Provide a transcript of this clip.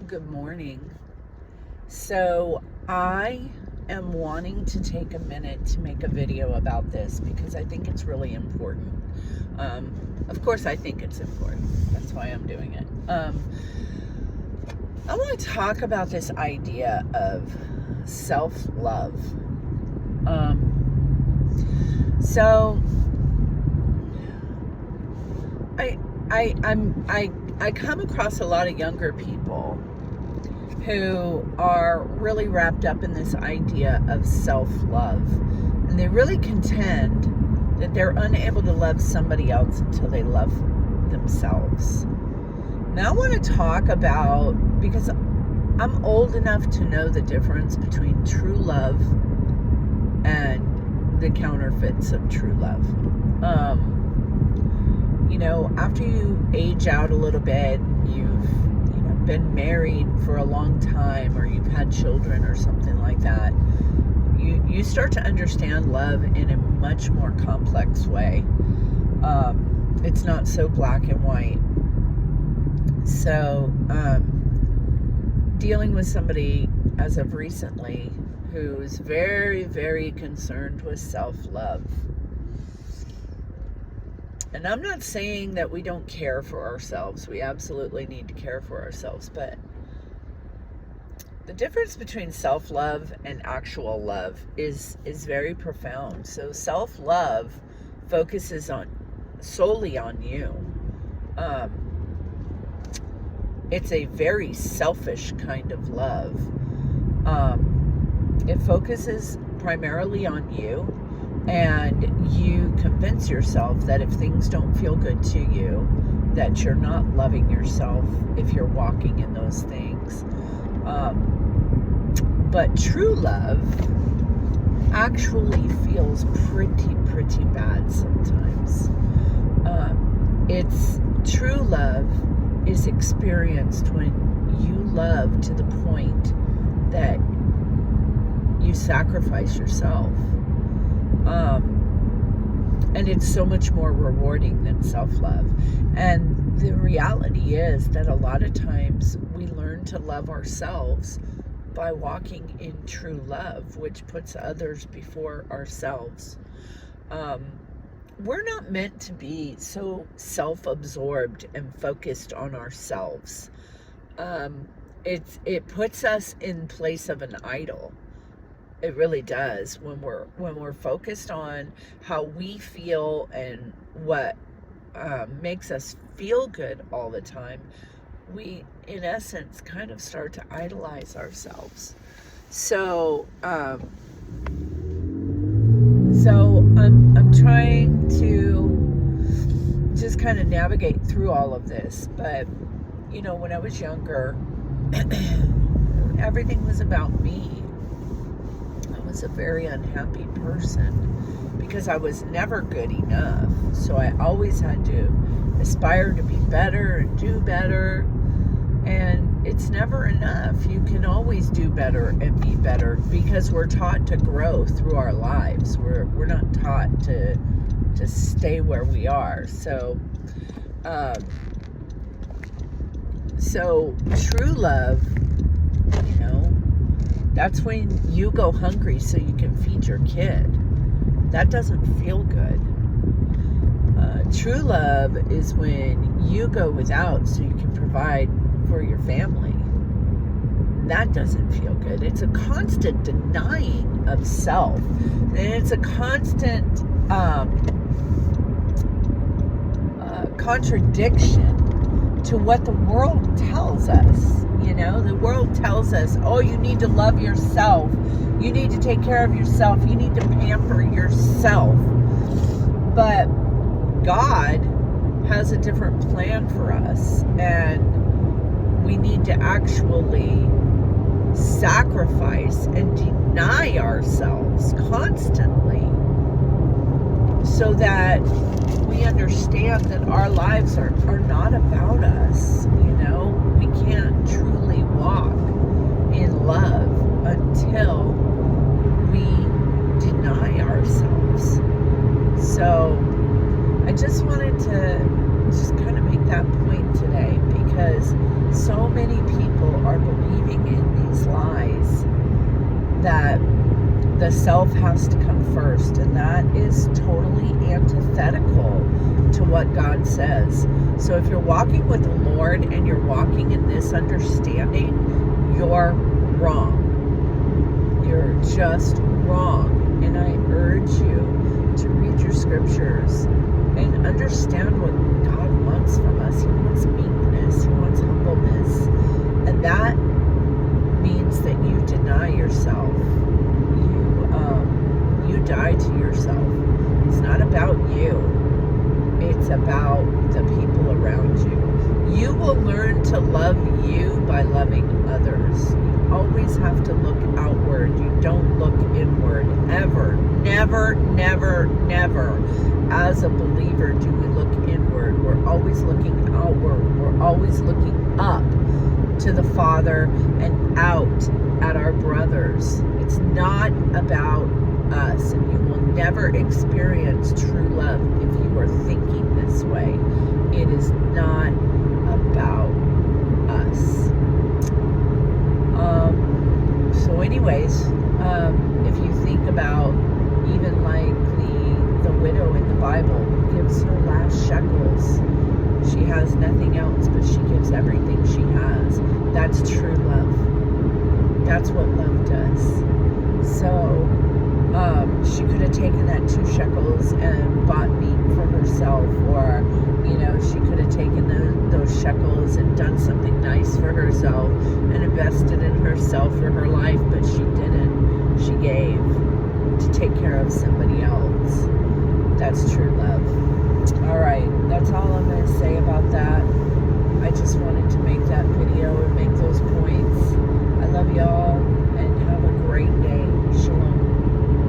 Good morning. So, I am wanting to take a minute to make a video about this because I think it's really important. Of course, I think it's important. That's why I'm doing it. I want to talk about this idea of self-love. So, I come across a lot of younger people who are really wrapped up in this idea of self-love. And they really contend that they're unable to love somebody else until they love themselves. Now I want to talk about, because I'm old enough to know the difference between true love and the counterfeits of true love. After you age out a little bit, you've been married for a long time, or you've had children or something like that, you start to understand love in a much more complex way. It's not so black and white. So, dealing with somebody as of recently who's very, very concerned with self-love. And I'm not saying that we don't care for ourselves. We absolutely need to care for ourselves. But the difference between self-love and actual love is very profound. So self-love focuses solely on you. It's a very selfish kind of love. It focuses primarily on you. And you convince yourself that if things don't feel good to you, that you're not loving yourself if you're walking in those things. But true love actually feels pretty bad sometimes. True love is experienced when you love to the point that you sacrifice yourself. And it's so much more rewarding than self-love. And the reality is that a lot of times we learn to love ourselves by walking in true love, which puts others before ourselves. We're not meant to be so self-absorbed and focused on ourselves. It puts us in place of an idol. It really does. When we're focused on how we feel and what makes us feel good all the time, we, in essence, kind of start to idolize ourselves. So I'm trying to just kind of navigate through all of this. But when I was younger, everything was about me. Was a very unhappy person because I was never good enough. So I always had to aspire to be better and do better. And it's never enough. You can always do better and be better because we're taught to grow through our lives. We're not taught to stay where we are. So true love, that's when you go hungry so you can feed your kid. That doesn't feel good. True love is when you go without so you can provide for your family. That doesn't feel good. It's a constant denying of self. And it's a constant contradiction to what the world tells us. The world tells us, oh, you need to love yourself. You need to take care of yourself. You need to pamper yourself. But God has a different plan for us. And we need to actually sacrifice and deny ourselves constantly so that we understand that our lives are not about us. We can't truly walk in love until we deny ourselves. So I just wanted to just kind of make that point today, because because so many people are believing in these lies that the self has to come first, and that is totally antithetical to what God says. So if you're walking with the Lord and you're walking in this understanding, you're wrong. You're just wrong. And I urge you to read your scriptures and understand what God wants from us. He wants meekness. He wants humbleness. And that means that you deny yourself. You die to yourself. It's not about you. It's about the people around you. You will learn to love you by loving others. You always have to look outward. You don't look inward, ever. Never, never, never. As a believer, do we look inward. We're always looking outward. We're always looking up to the Father and out at our brothers. It's not about us, and you will never experience true love if you are thinking this way. It is not about us. So anyways, if you think about even like the widow in the Bible who gives her last shekels, she has nothing else, but she gives everything she has. That's true love. That's what love does. So she could have taken that 2 shekels and bought meat for herself, or she could have taken those shekels and done something nice for herself and invested in herself for her life, but she didn't. She gave to take care of somebody else. That's true love. All right, that's all I'm going to say about that. I just wanted to